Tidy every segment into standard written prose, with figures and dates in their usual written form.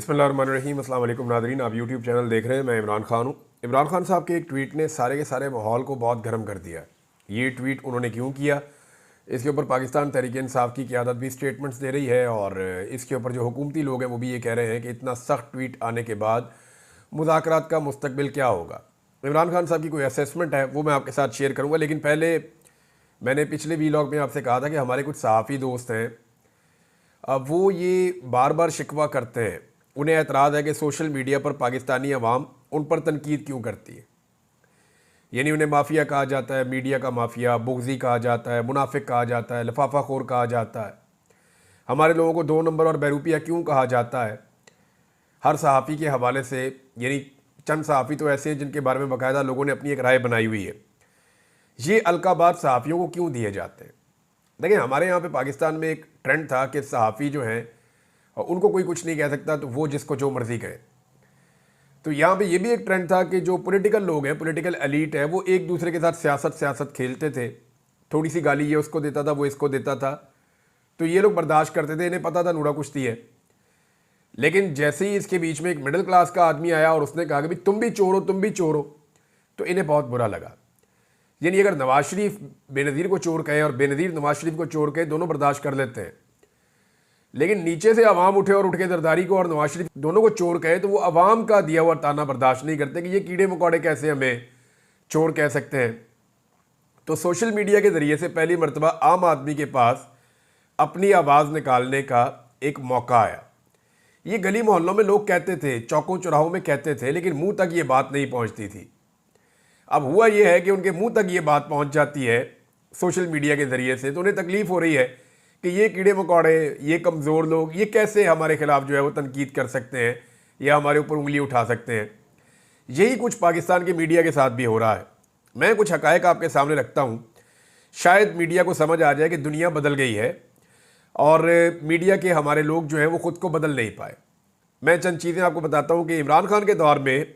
बिस्मिल्लाहिर्रहमानिर्रहीम। अस्सलाम वालेकुम नादरीन, आप यूट्यूब चैनल देख रहे हैं। मैं इमरान खान हूँ। इमरान खान साहब के एक ट्वीट ने सारे के सारे माहौल को बहुत गर्म कर दिया। ये ट्वीट उन्होंने क्यों किया, इसके ऊपर पाकिस्तान तहरीक इंसाफ की क़यादत भी स्टेटमेंट्स दे रही है और इसके ऊपर जो हुकूमती लोग हैं वो भी ये कह रहे हैं कि इतना सख्त ट्वीट आने के बाद मुज़ाकरात का मुस्तकबिल क्या होगा। इमरान खान साहब की कोई असेसमेंट है वो मैं आपके साथ शेयर करूँगा, लेकिन पहले मैंने पिछले वीलॉग में आपसे कहा था कि हमारे कुछ सहाफ़ी दोस्त हैं, अब वो ये बार बार शिकवा करते हैं, उन्हें एतराज़ है कि सोशल मीडिया पर पाकिस्तानी अवाम उन पर तनकीद क्यों करती है। यानी उन्हें माफिया कहा जाता है, मीडिया का माफिया, बुग़्ज़ी कहा जाता है, मुनाफिक कहा जाता है, लफाफा खोर कहा जाता है। हमारे लोगों को 2 नंबर और बैरूपिया क्यों कहा जाता है। हर सहाफ़ी के हवाले से, यानी चंद सहाफ़ी तो ऐसे हैं जिनके बारे में बाकायदा लोगों ने अपनी एक राय बनाई हुई है। ये अलकाबात सहाफ़ियों को क्यों दिए जाते हैं। देखिए, हमारे यहाँ पे पाकिस्तान में एक ट्रेंड था कि सहाफ़ी जो हैं उनको कोई कुछ नहीं कह सकता, तो वो जिसको जो मर्ज़ी कहे। तो यहाँ पे ये भी एक ट्रेंड था कि जो पॉलिटिकल लोग हैं, पॉलिटिकल एलीट है, वो एक दूसरे के साथ सियासत खेलते थे। थोड़ी सी गाली ये उसको देता था, वो इसको देता था, तो ये लोग बर्दाश्त करते थे, इन्हें पता था नूरा कुश्ती है। लेकिन जैसे ही इसके बीच में एक मिडिल क्लास का आदमी आया और उसने कहा कि भाई तुम भी चोर हो, तुम भी चोर हो, तो इन्हें बहुत बुरा लगा। यानी अगर नवाज शरीफ बेनज़ीर को चोर कहे और बेनज़ीर नवाज शरीफ को चोर कहे, दोनों बर्दाश्त कर लेते हैं, लेकिन नीचे से अवाम उठे और उठ के जरदारी को और नवाज शरीफ दोनों को चोर कहे तो वो अवाम का दिया हुआ ताना बर्दाश्त नहीं करते कि ये कीड़े मकोड़े कैसे हमें चोर कह सकते हैं। तो सोशल मीडिया के ज़रिए से पहली मरतबा आम आदमी के पास अपनी आवाज़ निकालने का एक मौका आया। ये गली मोहल्लों में लोग कहते थे, चौकों चौराहों में कहते थे, लेकिन मुंह तक ये बात नहीं पहुंचती थी। अब हुआ ये है कि उनके मुंह तक ये बात पहुंच जाती है सोशल मीडिया के ज़रिए से, तो उन्हें तकलीफ़ हो रही है कि ये कीड़े मकोड़े, ये कमज़ोर लोग, ये कैसे हमारे ख़िलाफ़ जो है वो तनकीद कर सकते हैं या हमारे ऊपर उंगली उठा सकते हैं। यही कुछ पाकिस्तान के मीडिया के साथ भी हो रहा है। मैं कुछ हक़ाइक़ आपके सामने रखता हूँ, शायद मीडिया को समझ आ जाए कि दुनिया बदल गई है और मीडिया के हमारे लोग जो हैं वो ख़ुद को बदल नहीं पाए। मैं चंद चीज़ें आपको बताता हूँ कि इमरान खान के दौर में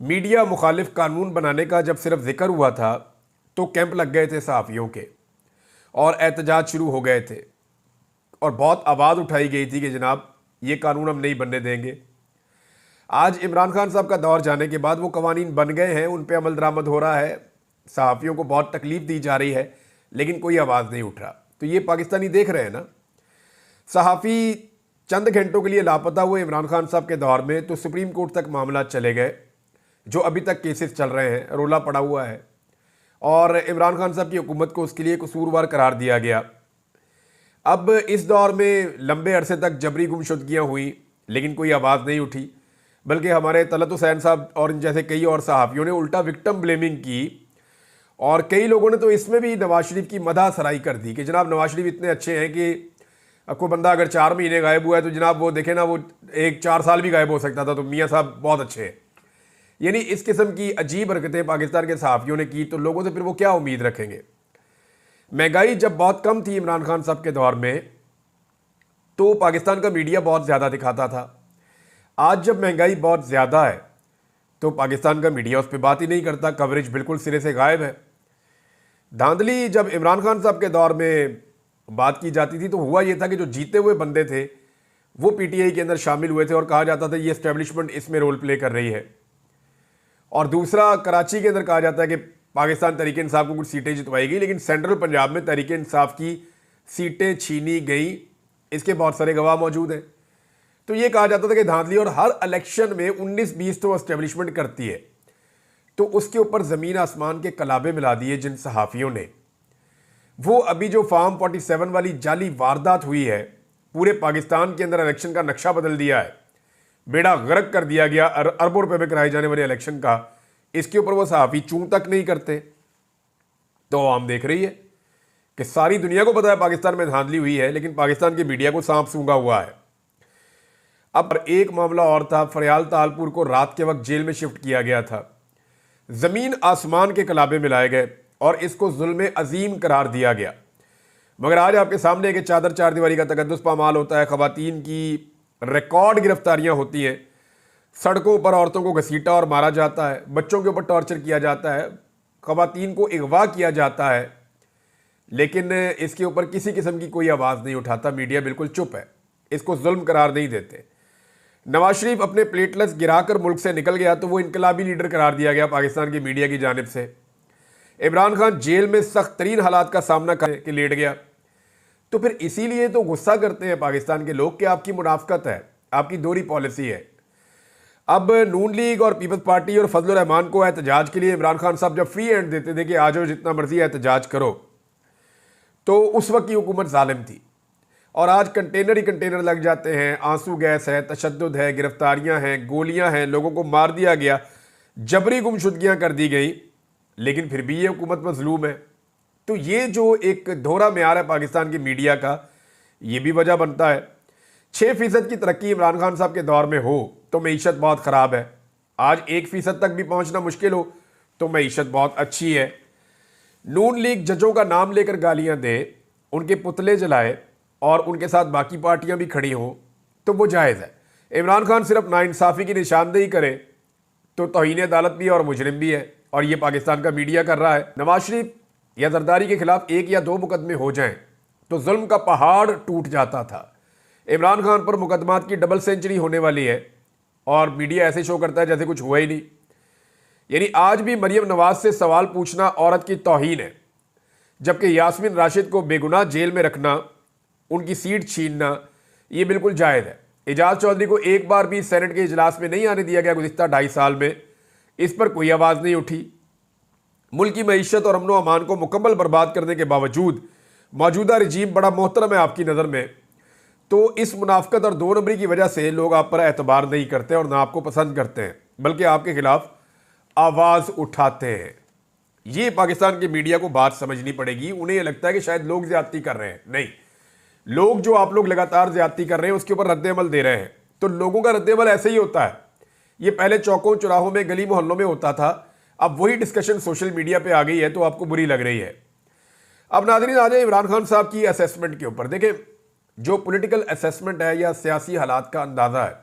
मीडिया मुखालिफ कानून बनाने का जब सिर्फ जिक्र हुआ था तो कैंप लग गए थे सहाफ़ियों के और एहतजाज शुरू हो गए थे और बहुत आवाज़ उठाई गई थी कि जनाब ये कानून हम नहीं बनने देंगे। आज इमरान खान साहब का दौर जाने के बाद वो कवानीन बन गए हैं, उन पे अमल दरामद हो रहा है, सहाफ़ियों को बहुत तकलीफ़ दी जा रही है, लेकिन कोई आवाज़ नहीं उठ रहा। तो ये पाकिस्तानी देख रहे हैं ना। सहाफ़ी चंद घंटों के लिए लापता हुए इमरान खान साहब के दौर में तो सुप्रीम कोर्ट तक मामला चले गए, जो अभी तक केसेस चल रहे हैं, रोला पड़ा हुआ है और इमरान खान साहब की हुकूमत को उसके लिए कसूरवार करार दिया गया। अब इस दौर में लंबे अरसे तक जबरी गुमशुदगियाँ हुई, लेकिन कोई आवाज़ नहीं उठी, बल्कि हमारे तलत हुसैन साहब और इन जैसे कई और सहाफ़ियों ने उल्टा विक्टिम ब्लेमिंग की और कई लोगों ने तो इसमें भी नवाज शरीफ की मदह सराई कर दी कि जनाब नवाज शरीफ इतने अच्छे हैं कि कोई बंदा अगर 4 महीने गायब हुआ है तो जनाब वो देखे ना, वो 4 साल भी गायब हो सकता था, तो मियाँ साहब बहुत अच्छे हैं। यानी इस किस्म की अजीब हरकतें पाकिस्तान के सहाफ़ियों ने की, तो लोगों से फिर वो क्या उम्मीद रखेंगे। महंगाई जब बहुत कम थी इमरान खान साहब के दौर में तो पाकिस्तान का मीडिया बहुत ज़्यादा दिखाता था। आज जब महंगाई बहुत ज़्यादा है तो पाकिस्तान का मीडिया उस पर बात ही नहीं करता, कवरेज बिल्कुल सिरे से गायब है। धांधली जब इमरान खान साहब के दौर में बात की जाती थी तो हुआ ये था कि जो जीते हुए बंदे थे वो पीटीआई के अंदर शामिल हुए थे और कहा जाता था ये एस्टेब्लिशमेंट इसमें रोल प्ले कर रही है। और दूसरा, कराची के अंदर कहा जाता है कि पाकिस्तान तहरीक इंसाफ को कुछ सीटें जितवाई गई, लेकिन सेंट्रल पंजाब में तहरीक इंसाफ की सीटें छीनी गई। इसके बहुत सारे गवाह मौजूद हैं। तो ये कहा जाता था कि धांधली और हर इलेक्शन में 19-20 तो एस्टेब्लिशमेंट करती है। तो उसके ऊपर ज़मीन आसमान के कलाबे मिला दिए जिन सहाफ़ियों ने। वो अभी जो फार्म 47 वाली जाली वारदात हुई है, पूरे पाकिस्तान के अंदर इलेक्शन का नक्शा बदल दिया है, बेड़ा गर्क कर दिया गया अरबों रुपए में कराए जाने वाले इलेक्शन का। इसके ऊपर वो सहाफ़ी चूं तक नहीं करते। तो आम देख रही है कि सारी दुनिया को पता है पाकिस्तान में धांधली हुई है, लेकिन पाकिस्तान के मीडिया को सांप सूंघा हुआ है। अब एक मामला और था, फरियाल तालपुर को रात के वक्त जेल में शिफ्ट किया गया था। ज़मीन आसमान के कलाबे मिलाए गए और इसको जुल्म अजीम करार दिया गया। मगर आज आपके सामने कि चादर चार दीवारी का तकद्दुस पामाल होता है, ख़वातीन की रिकॉर्ड गिरफ्तारियां होती हैं, सड़कों पर औरतों को घसीटा और मारा जाता है, बच्चों के ऊपर टॉर्चर किया जाता है, ख़वातीन को अगवा किया जाता है, लेकिन इसके ऊपर किसी किस्म की कोई आवाज़ नहीं उठाता। मीडिया बिल्कुल चुप है, इसको जुल्म करार नहीं देते। नवाज शरीफ अपने प्लेटलेट्स गिराकर मुल्क से निकल गया तो वो इनकलाबी लीडर करार दिया गया पाकिस्तान की मीडिया की जानिब से। इमरान खान जेल में सख्त तरीन हालात का सामना करके लेट गया। तो फिर इसीलिए तो गुस्सा करते हैं पाकिस्तान के लोग कि आपकी मुनाफकत है, आपकी दोहरी पॉलिसी है। अब नून लीग और पीपल्स पार्टी और फजलुर रहमान को एहतजाज के लिए इमरान खान साहब जब फ्री हैंड देते थे कि आ जाओ जितना मर्जी एहतजाज करो, तो उस वक्त की हुकूमत जालिम थी। और आज कंटेनर ही कंटेनर लग जाते हैं, आंसू गैस है, तशद्दुद है, गिरफ्तारियां हैं, गोलियां हैं, लोगों को मार दिया गया, जबरी गुमशुदगियां कर दी गई, लेकिन फिर भी ये हुकूमत मजलूम है। तो ये जो एक दोहरा म्यार है पाकिस्तान की मीडिया का, ये भी वजह बनता है। 6% की तरक्की इमरान खान साहब के दौर में हो तो मीशत बहुत ख़राब है। आज 1% तक भी पहुंचना मुश्किल हो तो मीशत बहुत अच्छी है। नून लीग जजों का नाम लेकर गालियां दे, उनके पुतले जलाए और उनके साथ बाकी पार्टियां भी खड़ी हों तो वो जायज़ है। इमरान खान सिर्फ नाइंसाफ़ी की निशानदेही करे तो तौहीन अदालत भी है और मुजरिम भी है, और ये पाकिस्तान का मीडिया कर रहा है। नवाज शरीफ या जरदारी के खिलाफ 1 या 2 मुकदमे हो जाएं तो जुल्म का पहाड़ टूट जाता था। इमरान खान पर मुकदमात की डबल सेंचुरी होने वाली है और मीडिया ऐसे शो करता है जैसे कुछ हुआ ही नहीं। यानी आज भी मरियम नवाज से सवाल पूछना औरत की तौहीन है, जबकि यास्मीन राशिद को बेगुनाह जेल में रखना, उनकी सीट छीनना, ये बिल्कुल जायज़ है। एजाज चौधरी को एक बार भी सेनेट के इजलास में नहीं आने दिया गया गुज़िश्ता 2.5 साल में, इस पर कोई आवाज़ नहीं उठी। मुल्क की मईशत और अमन व अमान को मुकम्मल बर्बाद करने के बावजूद मौजूदा रजीम बड़ा मोहतरम है आपकी नज़र में, तो इस मुनाफकत और 2 नंबरी की वजह से लोग आप पर एतबार नहीं करते और ना आपको पसंद करते हैं, बल्कि आपके खिलाफ आवाज़ उठाते हैं। ये पाकिस्तान के मीडिया को बात समझनी पड़ेगी। उन्हें यह लगता है कि शायद लोग ज्यादती कर रहे हैं। नहीं, लोग जो आप लोग लगातार ज्यादती कर रहे हैं उसके ऊपर रद्द-ए-अमल दे रहे हैं। तो लोगों का रद्द-ए-अमल ऐसे ही होता है। ये पहले चौकों चौराहों में, गली मोहल्लों में होता था, अब वही डिस्कशन सोशल मीडिया पे आ गई है तो आपको बुरी लग रही है। अब नाज़रीन आ जाए इमरान खान साहब की असेसमेंट के ऊपर। देखें, जो पॉलिटिकल असेसमेंट है या सियासी हालात का अंदाज़ा है,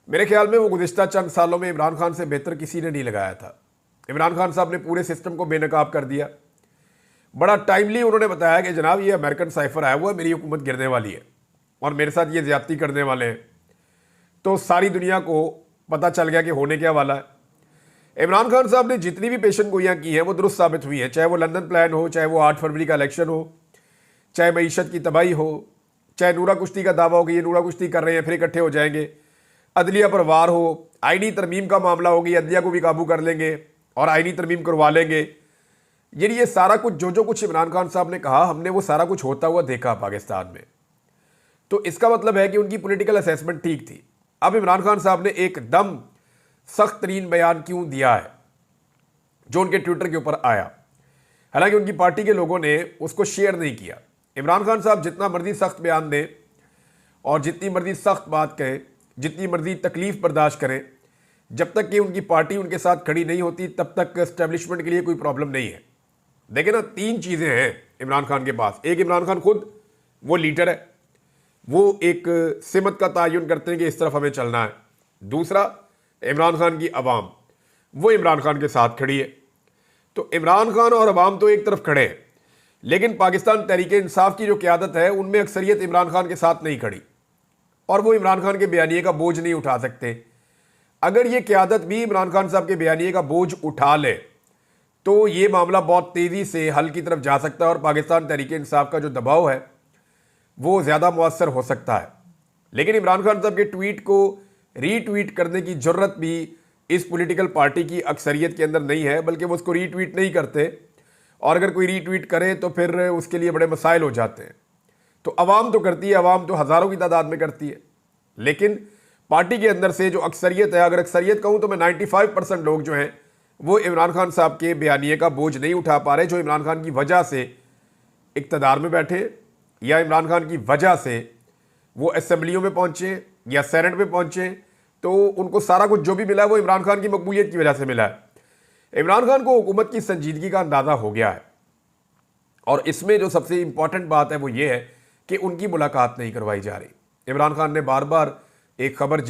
मेरे ख्याल में वो गुज़िश्ता चंद सालों में इमरान खान से बेहतर किसी ने नहीं लगाया था। इमरान खान साहब ने पूरे सिस्टम को बेनकाब कर दिया। बड़ा टाइमली उन्होंने बताया कि जनाब ये अमेरिकन साइफर आया हुआ है, मेरी हुकूमत गिरने वाली है और मेरे साथ ये ज्यादती करने वाले हैं। तो सारी दुनिया को पता चल गया कि होने क्या वाला है। इमरान खान साहब ने जितनी भी पेशन गोइयाँ की हैं वो दुरुस्त साबित हुई हैं, चाहे वो लंदन प्लान हो, चाहे वो 8 फरवरी का इलेक्शन हो, चाहे मईशत की तबाही हो, चाहे नूरा कुश्ती का दावा हो कि ये नूरा कुश्ती कर रहे हैं फिर इकट्ठे हो जाएंगे, अदलिया पर वार हो, आईनी तरमीम का मामला हो कि अदलिया को भी काबू कर लेंगे और आईनी तरमीम करवा लेंगे। यानी ये सारा कुछ जो कुछ इमरान खान साहब ने कहा, हमने वो सारा कुछ होता हुआ देखा पाकिस्तान में। तो इसका मतलब है कि उनकी पॉलिटिकल असेसमेंट ठीक थी। अब इमरान खान साहब ने एकदम सख्त तरीन बयान क्यों दिया है जो उनके ट्विटर के ऊपर आया, हालांकि उनकी पार्टी के लोगों ने उसको शेयर नहीं किया। इमरान खान साहब जितना मर्जी सख्त बयान दें और जितनी मर्जी सख्त बात कहें, जितनी मर्जी तकलीफ बर्दाश्त करें, जब तक कि उनकी पार्टी उनके साथ खड़ी नहीं होती तब तक एस्टेब्लिशमेंट के लिए कोई प्रॉब्लम नहीं है। देखें ना, 3 चीज़ें हैं इमरान खान के पास। एक, इमरान खान खुद वो लीडर है, वो एक सिमत का तयन करते हैं कि इस तरफ हमें चलना है। दूसरा, इमरान खान की अवाम, वो इमरान खान के साथ खड़ी है। तो इमरान खान और अवाम तो एक तरफ खड़े हैं, लेकिन पाकिस्तान तहरीक-ए-इंसाफ की जो क़यादत है उनमें अक्सरियत इमरान खान के साथ नहीं खड़ी और वो इमरान खान के बयानिए का बोझ नहीं उठा सकते। अगर ये क़यादत भी इमरान खान साहब के बयानिए का बोझ उठा ले तो ये मामला बहुत तेज़ी से हल की तरफ जा सकता है और पाकिस्तान तहरीक-ए-इंसाफ का जो दबाव है वो ज़्यादा मुअस्सर हो सकता है। लेकिन इमरान खान साहब के ट्वीट को रीट्वीट करने की ज़रूरत भी इस पॉलिटिकल पार्टी की अक्सरियत के अंदर नहीं है, बल्कि वो उसको रीट्वीट नहीं करते और अगर कोई रीट्वीट करे तो फिर उसके लिए बड़े मसाइल हो जाते हैं। तो अवाम तो करती है, अवाम तो हज़ारों की तादाद में करती है, लेकिन पार्टी के अंदर से जो अक्सरियत है, अगर अक्सरियत कहूँ तो मैं 95% लोग जो हैं वो इमरान खान साहब के बयानिए का बोझ नहीं उठा पा रहे, जो इमरान खान की वजह से इक़्तिदार में बैठे या इमरान खान की वजह से वो असेंबलियों में पहुँचे या सेनेट में पहुँचे, तो उनको सारा कुछ जो भी मिला है वो इमरान खान की मकबूलियत की वजह से मिला है। इमरान खान को हुकूमत की संजीदगी का अंदाज़ा हो गया है और इसमें जो सबसे इम्पॉर्टेंट बात है वो ये है कि उनकी मुलाकात नहीं करवाई जा रही। इमरान खान ने बार बार एक खबर